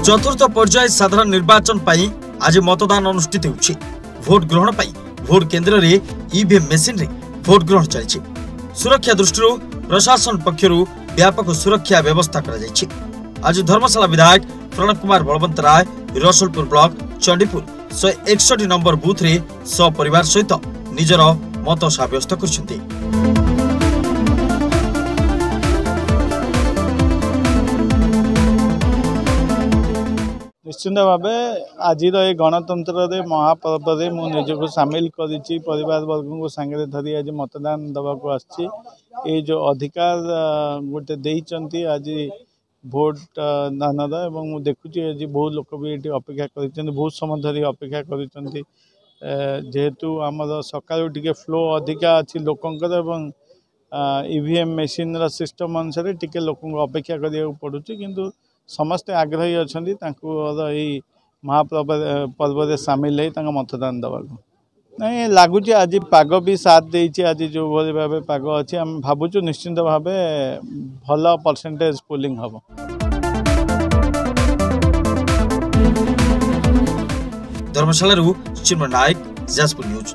चतुर्थ पर्याय साधारण निर्वाचन पाई आज मतदान अनुष्ठित होउछि। भोट ग्रहण पाई भोट केन्द्र रे ईवीएम मशीन रे भोट ग्रहण चलिछि। सुरक्षा दृष्टि प्रशासन पक्षरु व्यापक सुरक्षा व्यवस्था करा जायछि। आज धर्मशाला विधायक Pranab Kumar Balwant Rai Rasulpur block Chandipur 161 number booth रे सपरिवार सहित निजर मत साब्यस्त करछन्ति। निश्चिंत भाव आज गणतंत्र महापर्व में मु निजक सामिल करी परिवार वर्ग को सांगे धरी आज मतदान दवाक आसी जो अधिकार गोटे देइचंती आज भोट दान एवं देखुची आज बहुत लोक भी ये अपेक्षा कर बहुत समय धरी अपेक्षा कर जेहेतु आमर सकाळु टिके फ्लो अधिका अच्छी लोकंकर एवं ईवीएम मशीन सिस्टम अनुसार टिके लोक अपेक्षा करिया पड़ुची किंतु समस्ते आग्रही अच्छा महापर्व में सामिल है मतदान दवाक नहीं लगुच आज पाग भी साथ देती आज जो भाई भाव पाग अच्छी आम भावुँ निश्चिंत भाव भल परसेंटेज पोलिंग हम। धर्मशाला चिन्मय नायक, जाजपुर न्यूज।